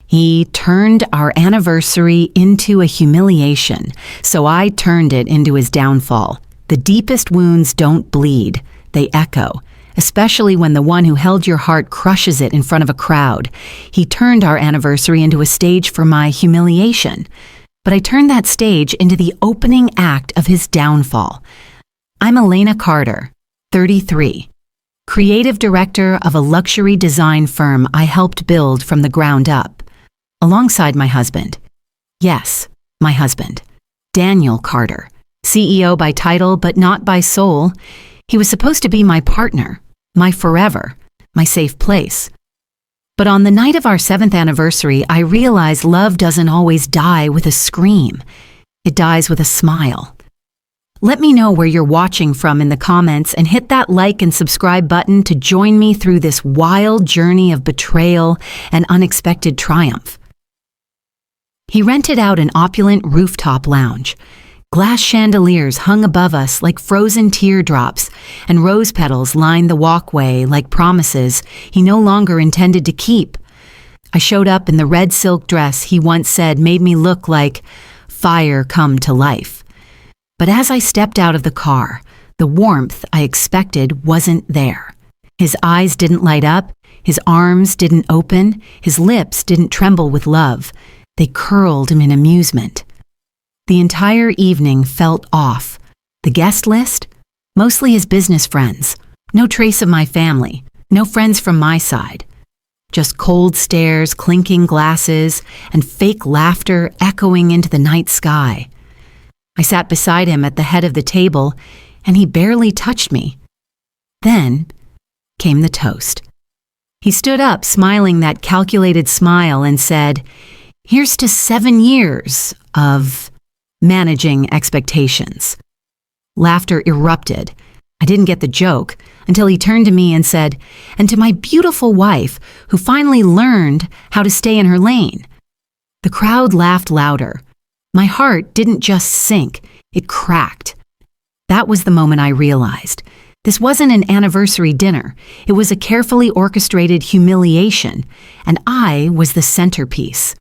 He turned our anniversary into a humiliation, so I turned it into his downfall. The deepest wounds don't bleed, they echo, especially when the one who held your heart crushes it in front of a crowd. He turned our anniversary into a stage for my humiliation, but I turned that stage into the opening act of his downfall. I'm Elena Carter, 33, creative director of a luxury design firm I helped build from the ground up, alongside my husband. Yes, my husband, Daniel Carter, CEO by title but not by soul. He was supposed to be my partner, my forever, my safe place. But on the night of our 7th anniversary, I realized love doesn't always die with a scream. It dies with a smile. Let me know where you're watching from in the comments and hit that like and subscribe button to join me through this wild journey of betrayal and unexpected triumph. He rented out an opulent rooftop lounge. Glass chandeliers hung above us like frozen teardrops, and rose petals lined the walkway like promises he no longer intended to keep. I showed up in the red silk dress he once said made me look like fire come to life. But as I stepped out of the car, the warmth I expected wasn't there. His eyes didn't light up, his arms didn't open, his lips didn't tremble with love. They curled in amusement. The entire evening felt off. The guest list? Mostly his business friends. No trace of my family. No friends from my side. Just cold stares, clinking glasses, and fake laughter echoing into the night sky. I sat beside him at the head of the table, and he barely touched me. Then came the toast. He stood up, smiling that calculated smile, and said, "Here's to 7 years of managing expectations." Laughter erupted. I didn't get the joke until he turned to me and said, "And to my beautiful wife, who finally learned how to stay in her lane." The crowd laughed louder. My heart didn't just sink, it cracked. That was the moment I realized. This wasn't an anniversary dinner. It was a carefully orchestrated humiliation, and I was the centerpiece.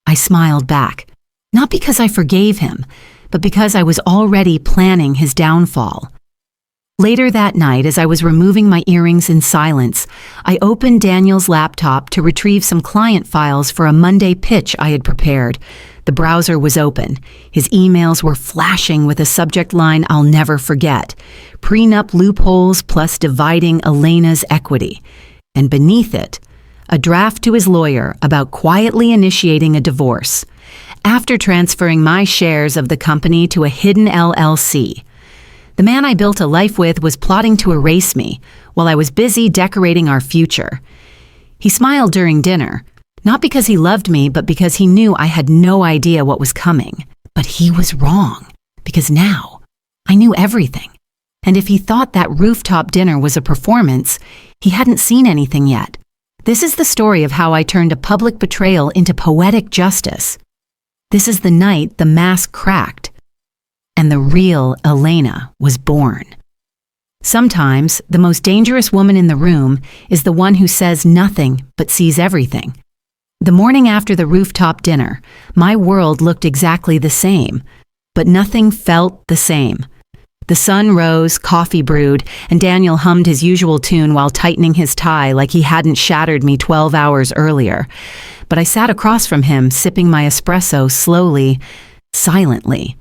I smiled back. Not because I forgave him, but because I was already planning his downfall. Later that night, as I was removing my earrings in silence, I opened Daniel's laptop to retrieve some client files for a Monday pitch I had prepared. The browser was open. His emails were flashing with a subject line I'll never forget: prenup loopholes plus dividing Elena's equity. And beneath it, a draft to his lawyer about quietly initiating a divorce, after transferring my shares of the company to a hidden LLC. The man I built a life with was plotting to erase me while I was busy decorating our future. He smiled during dinner, not because he loved me, but because he knew I had no idea what was coming. But he was wrong, because now I knew everything. And if he thought that rooftop dinner was a performance, he hadn't seen anything yet. This is the story of how I turned a public betrayal into poetic justice. This is the night the mask cracked, and the real Elena was born. Sometimes, the most dangerous woman in the room is the one who says nothing but sees everything. The morning after the rooftop dinner, my world looked exactly the same, but nothing felt the same. The sun rose, coffee brewed, and Daniel hummed his usual tune while tightening his tie like he hadn't shattered me 12 hours earlier. But I sat across from him, sipping my espresso slowly, silently.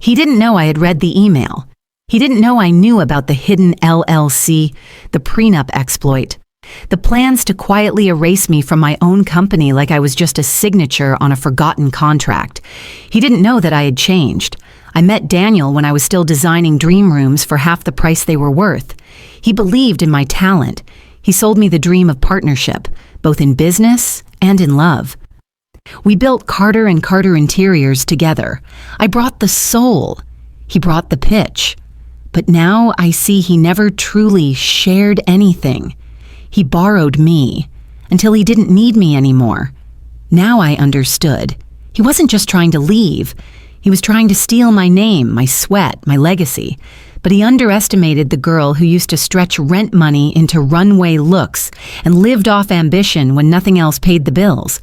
He didn't know I had read the email. He didn't know I knew about the hidden LLC, the prenup exploit, the plans to quietly erase me from my own company like I was just a signature on a forgotten contract. He didn't know that I had changed. I met Daniel when I was still designing dream rooms for half the price they were worth. He believed in my talent. He sold me the dream of partnership, both in business and in love. We built Carter and Carter Interiors together. I brought the soul. He brought the pitch. But now I see he never truly shared anything. He borrowed me until he didn't need me anymore. Now I understood. He wasn't just trying to leave. He was trying to steal my name, my sweat, my legacy. But he underestimated the girl who used to stretch rent money into runway looks and lived off ambition when nothing else paid the bills.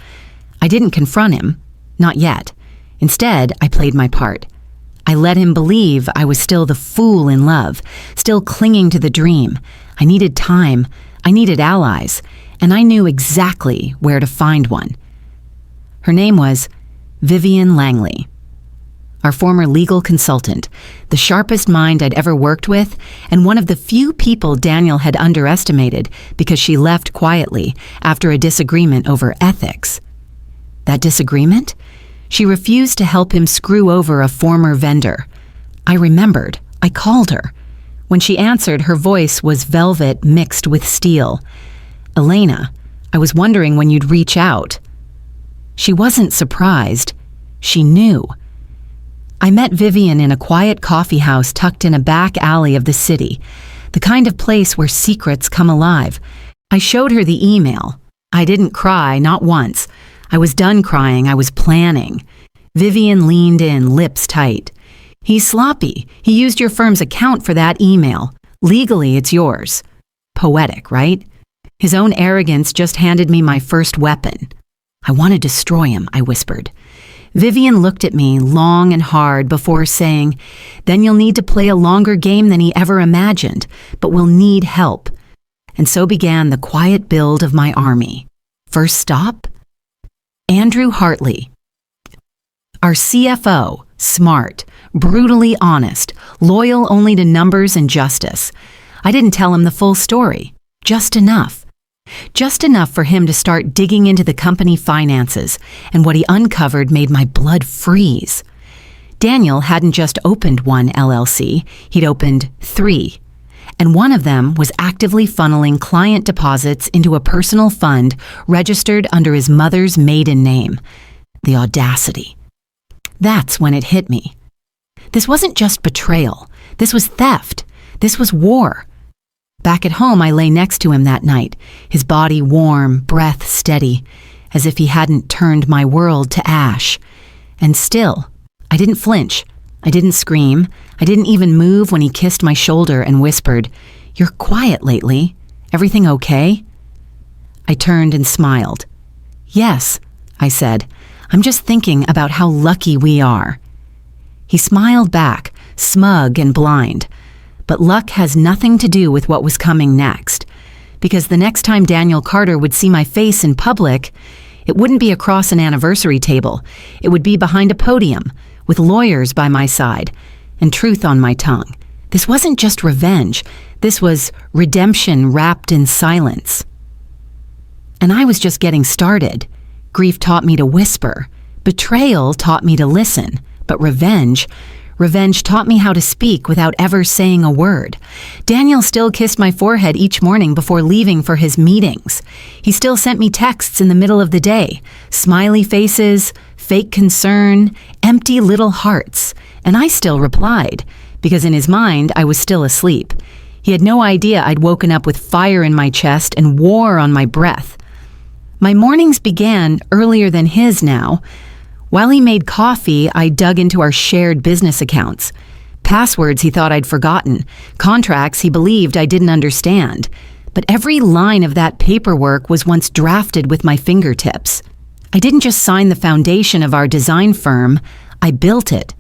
I didn't confront him. Not yet. Instead, I played my part. I let him believe I was still the fool in love, still clinging to the dream. I needed time. I needed allies. And I knew exactly where to find one. Her name was Vivian Langley, our former legal consultant, the sharpest mind I'd ever worked with, and one of the few people Daniel had underestimated because she left quietly after a disagreement over ethics. That disagreement? She refused to help him screw over a former vendor. I remembered. I called her. When she answered, her voice was velvet mixed with steel. "Elena, I was wondering when you'd reach out." She wasn't surprised. She knew. I met Vivian in a quiet coffee house tucked in a back alley of the city, the kind of place where secrets come alive. I showed her the email. I didn't cry, not once. I was done crying. I was planning. Vivian leaned in, lips tight. "He's sloppy. He used your firm's account for that email. Legally, it's yours." Poetic, right? His own arrogance just handed me my first weapon. "I want to destroy him," I whispered. Vivian looked at me long and hard before saying, "Then you'll need to play a longer game than he ever imagined, but we'll need help." And so began the quiet build of my army. First stop? Andrew Hartley. Our CFO, smart, brutally honest, loyal only to numbers and justice. I didn't tell him the full story, just enough. Just enough for him to start digging into the company finances, and what he uncovered made my blood freeze. Daniel hadn't just opened one LLC, he'd opened 3. And one of them was actively funneling client deposits into a personal fund registered under his mother's maiden name. The audacity. That's when it hit me. This wasn't just betrayal. This was theft. This was war. Back at home, I lay next to him that night, his body warm, breath steady, as if he hadn't turned my world to ash. And still, I didn't flinch. I didn't scream. I didn't even move when he kissed my shoulder and whispered, "You're quiet lately. Everything okay?" I turned and smiled. "Yes," I said. "I'm just thinking about how lucky we are." He smiled back, smug and blind. But luck has nothing to do with what was coming next. Because the next time Daniel Carter would see my face in public, it wouldn't be across an anniversary table. It would be behind a podium, with lawyers by my side, and truth on my tongue. This wasn't just revenge. This was redemption wrapped in silence. And I was just getting started. Grief taught me to whisper. Betrayal taught me to listen. But revenge taught me how to speak without ever saying a word. Daniel still kissed my forehead each morning before leaving for his meetings. He still sent me texts in the middle of the day, smiley faces, fake concern, empty little hearts. And I still replied, because in his mind, I was still asleep. He had no idea I'd woken up with fire in my chest and war on my breath. My mornings began earlier than his now. While he made coffee, I dug into our shared business accounts. Passwords he thought I'd forgotten, contracts he believed I didn't understand. But every line of that paperwork was once drafted with my fingertips. I didn't just sign the foundation of our design firm, I built it.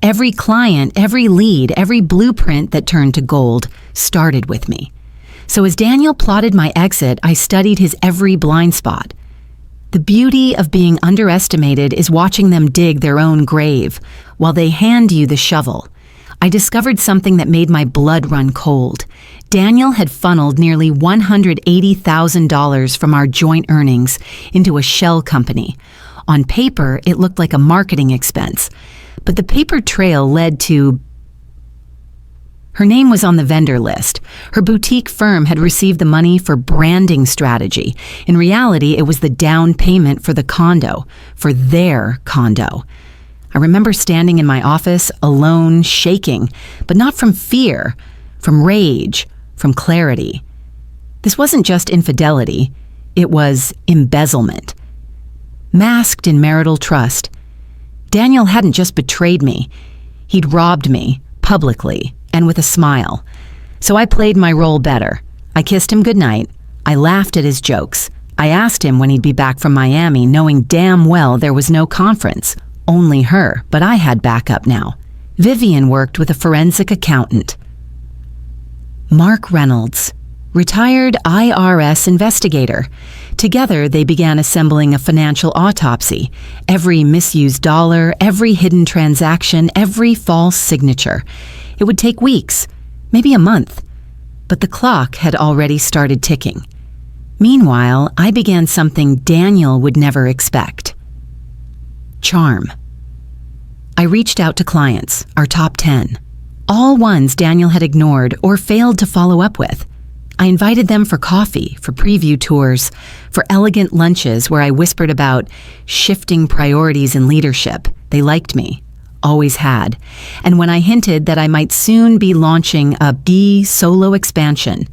Every client, every lead, every blueprint that turned to gold started with me. So as Daniel plotted my exit, I studied his every blind spot. The beauty of being underestimated is watching them dig their own grave while they hand you the shovel. I discovered something that made my blood run cold. Daniel had funneled nearly $180,000 from our joint earnings into a shell company. On paper, it looked like a marketing expense, but the paper trail led to... Her name was on the vendor list. Her boutique firm had received the money for branding strategy. In reality, it was the down payment for the condo, for their condo. I remember standing in my office, alone, shaking, but not from fear, from rage, from clarity. This wasn't just infidelity, it was embezzlement. Masked in marital trust. Daniel hadn't just betrayed me, he'd robbed me, publicly, and with a smile. So I played my role better. I kissed him goodnight. I laughed at his jokes. I asked him when he'd be back from Miami, knowing damn well there was no conference. Only her, but I had backup now. Vivian worked with a forensic accountant. Mark Reynolds, retired IRS investigator. Together, they began assembling a financial autopsy. Every misused dollar, every hidden transaction, every false signature. It would take weeks, maybe a month. But the clock had already started ticking. Meanwhile, I began something Daniel would never expect. Charm. I reached out to clients, our top 10. All ones Daniel had ignored or failed to follow up with. I invited them for coffee, for preview tours, for elegant lunches where I whispered about shifting priorities in leadership. They liked me, always had. And when I hinted that I might soon be launching a B solo expansion.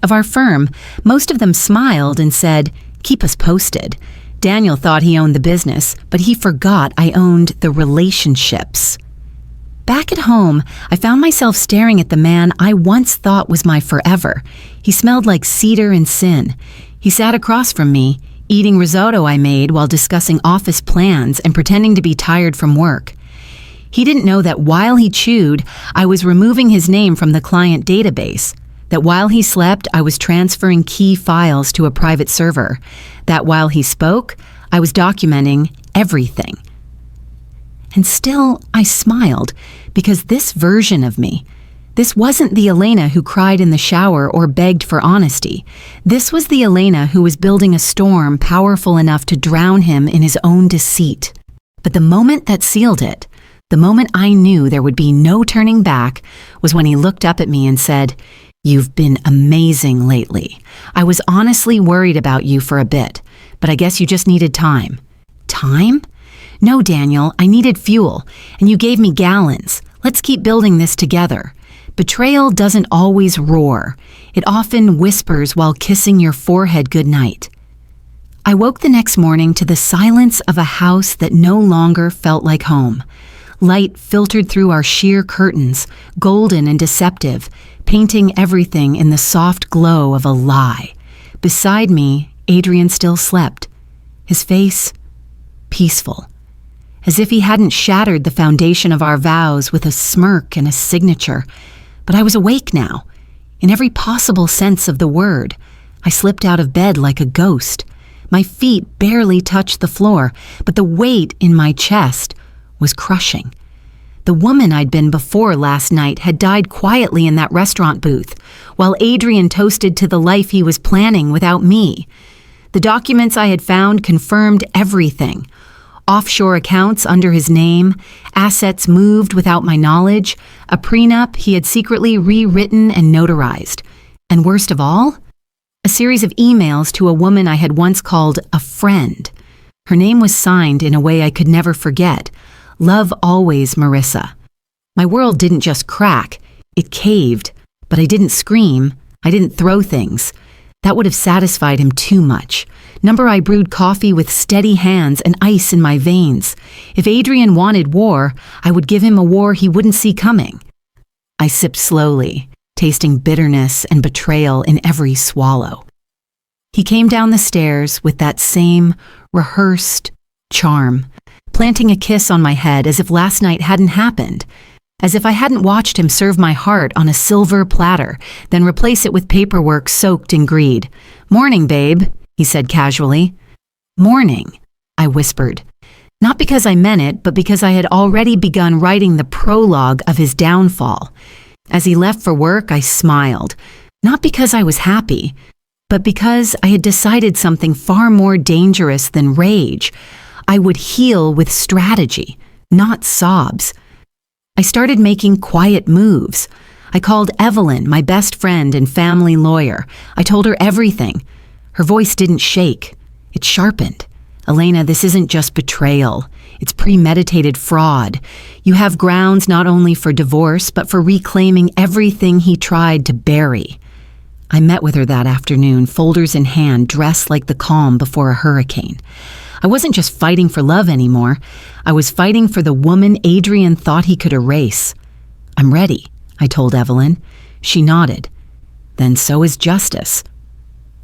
Of our firm, most of them smiled and said, "Keep us posted." Daniel thought he owned the business, but he forgot I owned the relationships. Back at home, I found myself staring at the man I once thought was my forever. He smelled like cedar and sin. He sat across from me, eating risotto I made while discussing office plans and pretending to be tired from work. He didn't know that while he chewed, I was removing his name from the client database. That while he slept, I was transferring key files to a private server. That while he spoke, I was documenting everything. And still, I smiled, because this version of me, this wasn't the Elena who cried in the shower or begged for honesty. This was the Elena who was building a storm powerful enough to drown him in his own deceit. But the moment that sealed it, the moment I knew there would be no turning back, was when he looked up at me and said, "You've been amazing lately. I was honestly worried about you for a bit, but I guess you just needed time." Time? No, Daniel, I needed fuel, and you gave me gallons. Let's keep building this together. Betrayal doesn't always roar. It often whispers while kissing your forehead goodnight. I woke the next morning to the silence of a house that no longer felt like home. Light filtered through our sheer curtains, golden and deceptive, painting everything in the soft glow of a lie. Beside me, Adrian still slept. His face, peaceful, as if he hadn't shattered the foundation of our vows with a smirk and a signature. But I was awake now, in every possible sense of the word. I slipped out of bed like a ghost. My feet barely touched the floor, but the weight in my chest was crushing. The woman I'd been before last night had died quietly in that restaurant booth, while Adrian toasted to the life he was planning without me. The documents I had found confirmed everything. Offshore accounts under his name, assets moved without my knowledge, a prenup he had secretly rewritten and notarized. And worst of all, a series of emails to a woman I had once called a friend. Her name was signed in a way I could never forget. Love always, Marissa. My world didn't just crack, it caved, but I didn't scream, I didn't throw things. That would have satisfied him too much. I brewed coffee with steady hands and ice in my veins. If Adrian wanted war, I would give him a war he wouldn't see coming. I sipped slowly, tasting bitterness and betrayal in every swallow. He came down the stairs with that same rehearsed charm, planting a kiss on my head as if last night hadn't happened, as if I hadn't watched him serve my heart on a silver platter, then replace it with paperwork soaked in greed. "Morning, babe," he said casually. "Morning," I whispered. Not because I meant it, but because I had already begun writing the prologue of his downfall. As he left for work, I smiled, not because I was happy, but because I had decided something far more dangerous than rage. I would heal with strategy, not sobs. I started making quiet moves. I called Evelyn, my best friend and family lawyer. I told her everything. Her voice didn't shake. It sharpened. "Elena, this isn't just betrayal. It's premeditated fraud. You have grounds not only for divorce, but for reclaiming everything he tried to bury." I met with her that afternoon, folders in hand, dressed like the calm before a hurricane. I wasn't just fighting for love anymore. I was fighting for the woman Adrian thought he could erase. "I'm ready," I told Evelyn. She nodded. "Then so is justice."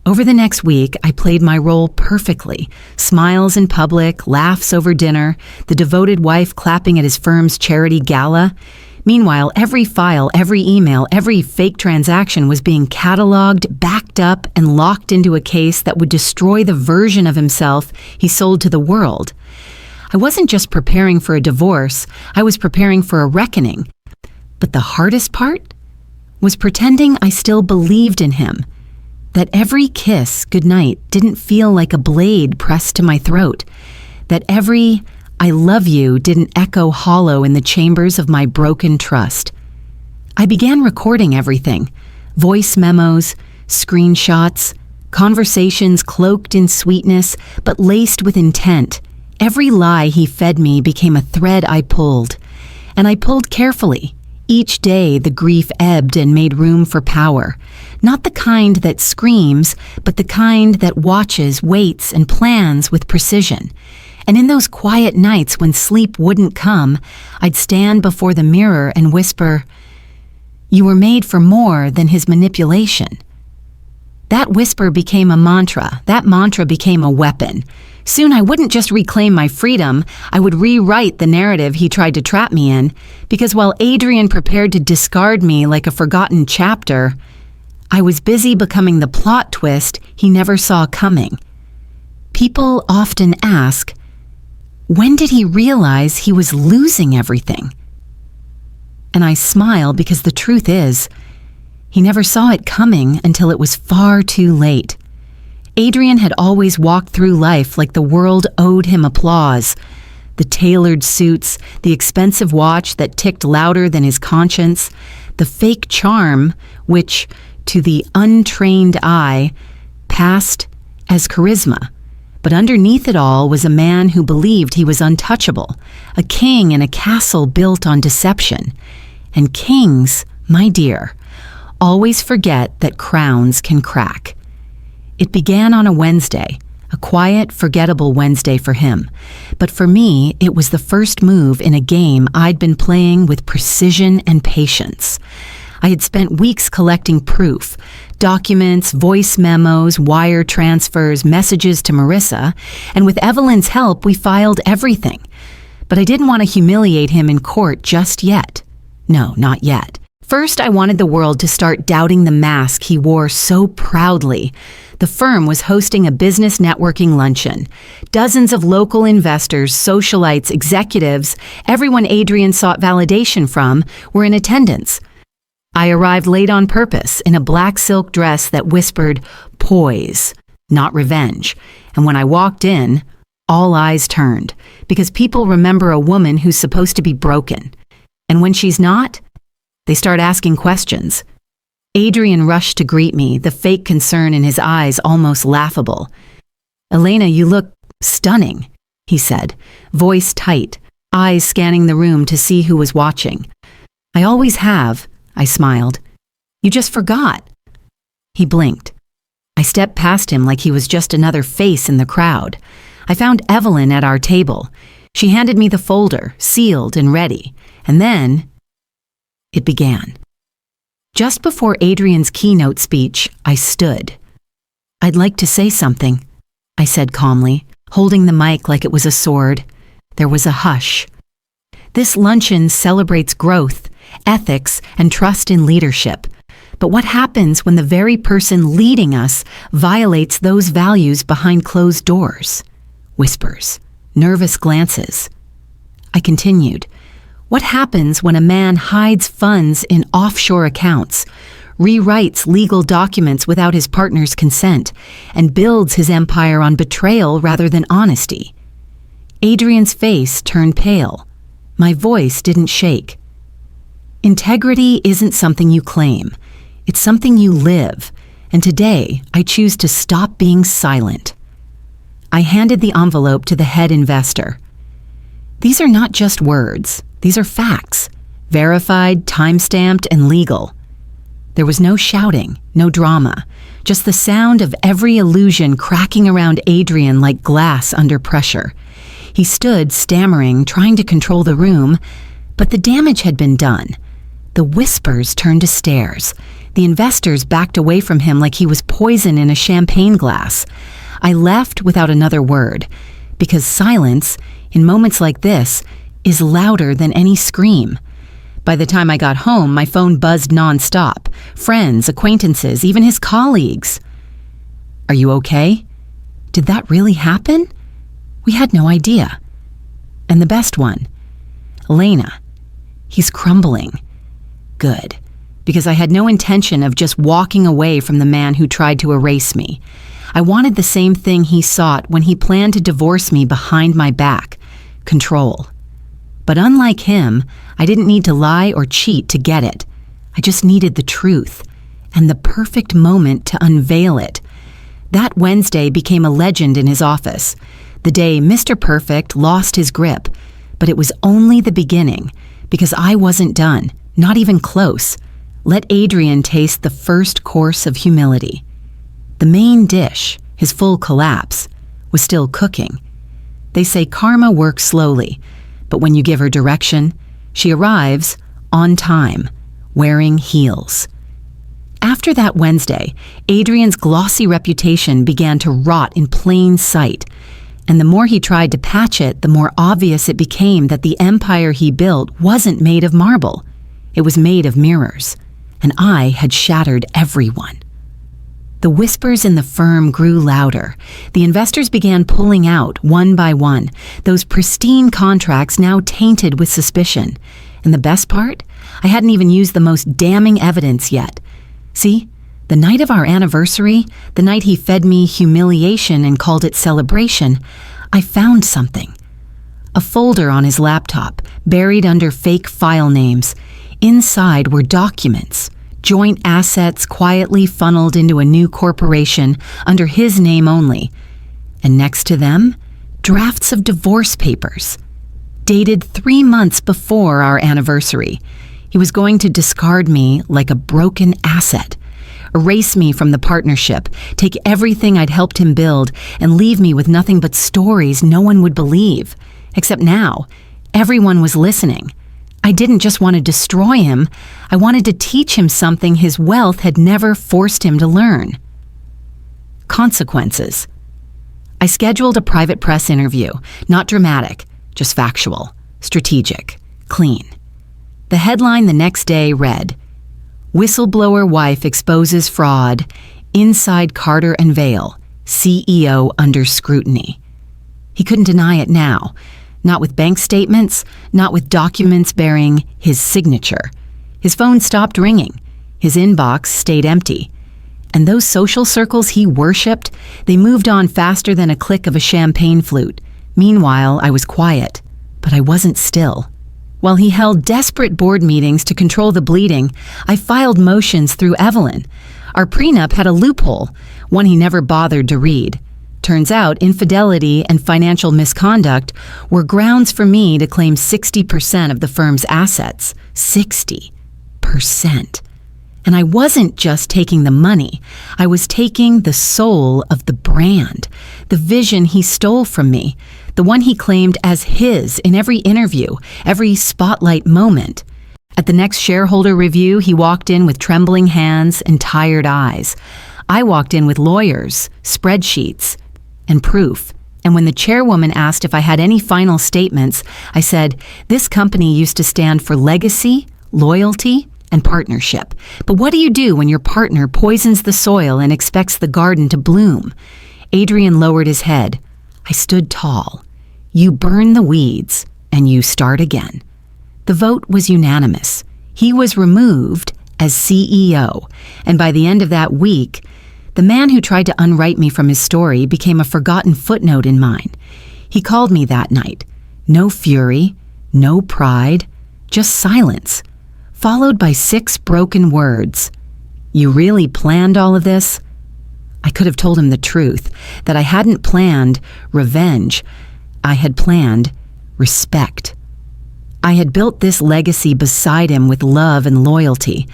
Over the next week, I played my role perfectly. Smiles in public, laughs over dinner, the devoted wife clapping at his firm's charity gala. Meanwhile, every file, every email, every fake transaction was being cataloged, backed up, and locked into a case that would destroy the version of himself he sold to the world. I wasn't just preparing for a divorce, I was preparing for a reckoning. But the hardest part was pretending I still believed in him. That every kiss goodnight didn't feel like a blade pressed to my throat. That every I love you didn't echo hollow in the chambers of my broken trust. I began recording everything. Voice memos, screenshots, conversations cloaked in sweetness but laced with intent. Every lie he fed me became a thread I pulled. And I pulled carefully. Each day the grief ebbed and made room for power. Not the kind that screams, but the kind that watches, waits, and plans with precision. And in those quiet nights when sleep wouldn't come, I'd stand before the mirror and whisper, "You were made for more than his manipulation." That whisper became a mantra. That mantra became a weapon. Soon I wouldn't just reclaim my freedom, I would rewrite the narrative he tried to trap me in, because while Adrian prepared to discard me like a forgotten chapter, I was busy becoming the plot twist he never saw coming. People often ask, when did he realize he was losing everything? And I smile because the truth is, he never saw it coming until it was far too late. Adrian had always walked through life like the world owed him applause. The tailored suits, the expensive watch that ticked louder than his conscience, the fake charm which, to the untrained eye, passed as charisma. But underneath it all was a man who believed he was untouchable, a king in a castle built on deception. And kings, my dear, always forget that crowns can crack. It began on a Wednesday, a quiet, forgettable Wednesday for him. But for me, it was the first move in a game I'd been playing with precision and patience. I had spent weeks collecting proof, documents, voice memos, wire transfers, messages to Marissa, and with Evelyn's help, we filed everything. But I didn't want to humiliate him in court just yet. No, not yet. First, I wanted the world to start doubting the mask he wore so proudly. The firm was hosting a business networking luncheon. Dozens of local investors, socialites, executives, everyone Adrian sought validation from, were in attendance. I arrived late on purpose in a black silk dress that whispered, "Poise, not revenge." And when I walked in, all eyes turned, because people remember a woman who's supposed to be broken. And when she's not, they start asking questions. Adrian rushed to greet me, the fake concern in his eyes almost laughable. "Elena, you look stunning," he said, voice tight, eyes scanning the room to see who was watching. "I always have," I smiled. "You just forgot." He blinked. I stepped past him like he was just another face in the crowd. I found Evelyn at our table. She handed me the folder, sealed and ready. And then it began. Just before Adrian's keynote speech, I stood. "I'd like to say something," I said calmly, holding the mic like it was a sword. There was a hush. This luncheon celebrates growth, ethics, and trust in leadership. But what happens when the very person leading us violates those values behind closed doors? Whispers, nervous glances. I continued. What happens when a man hides funds in offshore accounts, rewrites legal documents without his partner's consent, and builds his empire on betrayal rather than honesty? Adrian's face turned pale. My voice didn't shake. Integrity isn't something you claim. It's something you live. And today, I choose to stop being silent. I handed the envelope to the head investor. These are not just words. These are facts, verified, time-stamped, and legal. There was no shouting, no drama, just the sound of every illusion cracking around Adrian like glass under pressure. He stood, stammering, trying to control the room, but the damage had been done. The whispers turned to stares. The investors backed away from him like he was poison in a champagne glass. I left without another word, because silence, in moments like this, is louder than any scream. By the time I got home, my phone buzzed nonstop. Friends, acquaintances, even his colleagues. "Are you okay? Did that really happen?" We had no idea. And the best one, Elena. He's crumbling. Good. Because I had no intention of just walking away from the man who tried to erase me. I wanted the same thing he sought when he planned to divorce me behind my back: control. But unlike him, I didn't need to lie or cheat to get it. I just needed the truth, and the perfect moment to unveil it. That Wednesday became a legend in his office. The day Mr. Perfect lost his grip. But it was only the beginning, because I wasn't done, not even close. Let Adrian taste the first course of humility. The main dish, his full collapse, was still cooking. They say karma works slowly, but when you give her direction, she arrives on time, wearing heels. After that Wednesday, Adrian's glossy reputation began to rot in plain sight, and the more he tried to patch it, the more obvious it became that the empire he built wasn't made of marble. It was made of mirrors, and I had shattered everyone. The whispers in the firm grew louder. The investors began pulling out, one by one, those pristine contracts now tainted with suspicion. And the best part? I hadn't even used the most damning evidence yet. See, the night of our anniversary, the night he fed me humiliation and called it celebration, I found something. A folder on his laptop, buried under fake file names. Inside were documents, joint assets quietly funneled into a new corporation under his name only. And next to them, drafts of divorce papers, dated 3 months before our anniversary. He was going to discard me like a broken asset, erase me from the partnership, take everything I'd helped him build, and leave me with nothing but stories no one would believe. Except now, everyone was listening. I didn't just want to destroy him, I wanted to teach him something his wealth had never forced him to learn. Consequences. I scheduled a private press interview, not dramatic, just factual, strategic, clean. The headline the next day read, "Whistleblower wife exposes fraud, inside Carter and Vale, CEO under scrutiny." He couldn't deny it now. Not with bank statements, not with documents bearing his signature. His phone stopped ringing. His inbox stayed empty. And those social circles he worshipped, they moved on faster than a click of a champagne flute. Meanwhile, I was quiet, but I wasn't still. While he held desperate board meetings to control the bleeding, I filed motions through Evelyn. Our prenup had a loophole, one he never bothered to read. Turns out infidelity and financial misconduct were grounds for me to claim 60% of the firm's assets. 60%. And I wasn't just taking the money. I was taking the soul of the brand, the vision he stole from me, the one he claimed as his in every interview, every spotlight moment. At the next shareholder review, he walked in with trembling hands and tired eyes. I walked in with lawyers, spreadsheets, and proof. And when the chairwoman asked if I had any final statements, I said, "This company used to stand for legacy, loyalty, and partnership. But what do you do when your partner poisons the soil and expects the garden to bloom?" Adrian lowered his head. I stood tall. You burn the weeds, and you start again. The vote was unanimous. He was removed as CEO, and by the end of that week, the man who tried to unwrite me from his story became a forgotten footnote in mine. He called me that night. No fury, no pride, just silence, followed by 6 broken words. "You really planned all of this?" I could have told him the truth, that I hadn't planned revenge. I had planned respect. I had built this legacy beside him with love and loyalty.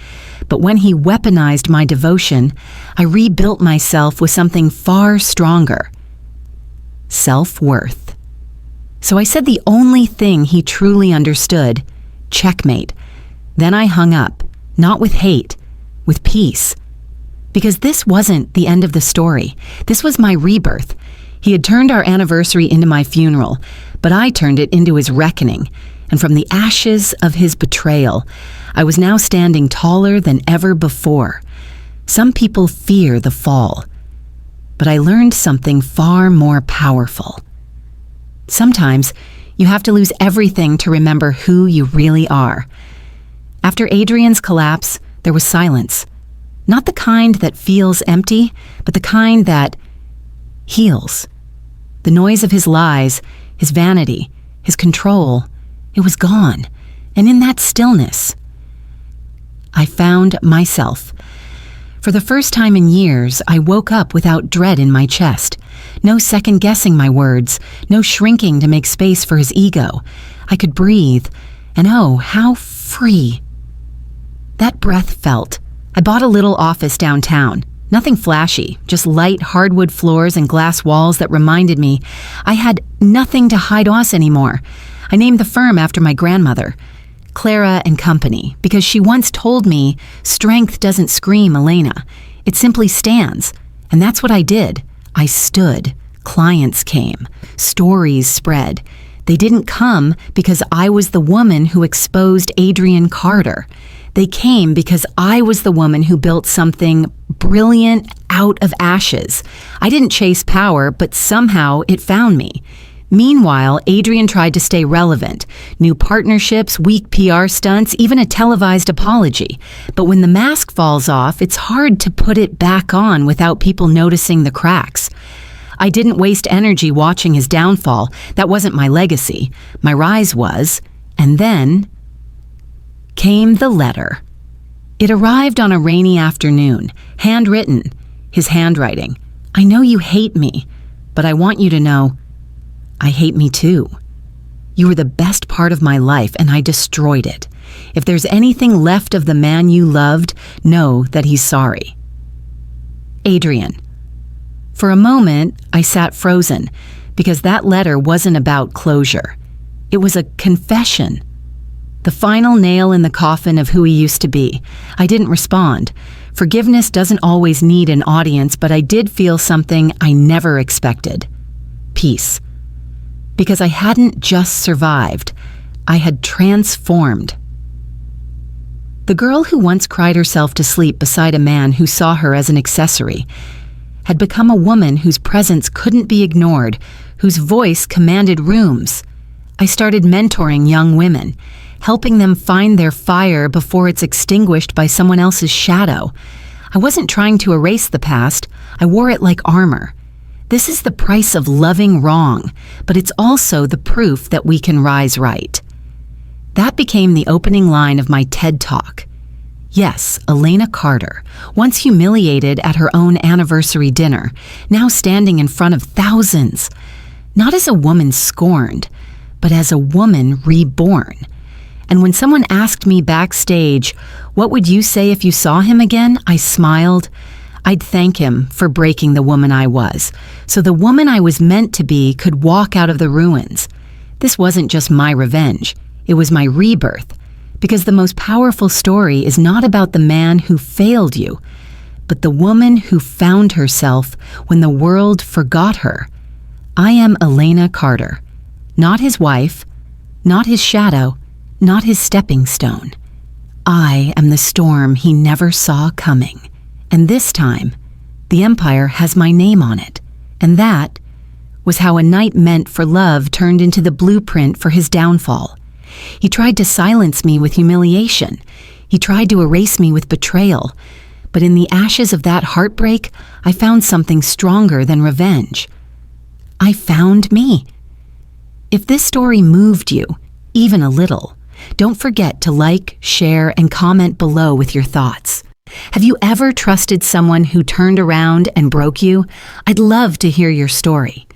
But when he weaponized my devotion, I rebuilt myself with something far stronger: self-worth. So I said the only thing he truly understood: checkmate. Then I hung up, not with hate, with peace. Because this wasn't the end of the story. This was my rebirth. He had turned our anniversary into my funeral, but I turned it into his reckoning. And from the ashes of his betrayal, I was now standing taller than ever before. Some people fear the fall, but I learned something far more powerful. Sometimes you have to lose everything to remember who you really are. After Adrian's collapse, there was silence. Not the kind that feels empty, but the kind that heals. The noise of his lies, his vanity, his control, it was gone. And in that stillness, I found myself. For the first time in years, I woke up without dread in my chest. No second-guessing my words, no shrinking to make space for his ego. I could breathe, and oh, how free. That breath felt. I bought a little office downtown. Nothing flashy, just light hardwood floors and glass walls that reminded me I had nothing to hide us anymore. I named the firm after my grandmother, Clara and Company, because she once told me, strength doesn't scream, Elena. It simply stands. And that's what I did. I stood. Clients came. Stories spread. They didn't come because I was the woman who exposed Adrian Carter. They came because I was the woman who built something brilliant out of ashes. I didn't chase power, but somehow it found me. Meanwhile, Adrian tried to stay relevant. New partnerships, weak PR stunts, even a televised apology. But when the mask falls off, it's hard to put it back on without people noticing the cracks. I didn't waste energy watching his downfall. That wasn't my legacy. My rise was. And then came the letter. It arrived on a rainy afternoon, handwritten, his handwriting. I know you hate me, but I want you to know I hate me too. You were the best part of my life, and I destroyed it. If there's anything left of the man you loved, know that he's sorry. Adrian. For a moment, I sat frozen, because that letter wasn't about closure. It was a confession. The final nail in the coffin of who he used to be. I didn't respond. Forgiveness doesn't always need an audience, but I did feel something I never expected. Peace. Because I hadn't just survived, I had transformed. The girl who once cried herself to sleep beside a man who saw her as an accessory had become a woman whose presence couldn't be ignored, whose voice commanded rooms. I started mentoring young women, helping them find their fire before it's extinguished by someone else's shadow. I wasn't trying to erase the past. I wore it like armor. This is the price of loving wrong, but it's also the proof that we can rise right. That became the opening line of my TED Talk. Yes, Elena Carter, once humiliated at her own anniversary dinner, now standing in front of thousands, not as a woman scorned, but as a woman reborn. And when someone asked me backstage, "What would you say if you saw him again?" I smiled. I'd thank him for breaking the woman I was, so the woman I was meant to be could walk out of the ruins. This wasn't just my revenge, it was my rebirth, because the most powerful story is not about the man who failed you, but the woman who found herself when the world forgot her. I am Elena Carter, not his wife, not his shadow, not his stepping stone. I am the storm he never saw coming. And this time, the empire has my name on it. And that was how a night meant for love turned into the blueprint for his downfall. He tried to silence me with humiliation. He tried to erase me with betrayal. But in the ashes of that heartbreak, I found something stronger than revenge. I found me. If this story moved you, even a little, don't forget to like, share, and comment below with your thoughts. Have you ever trusted someone who turned around and broke you? I'd love to hear your story.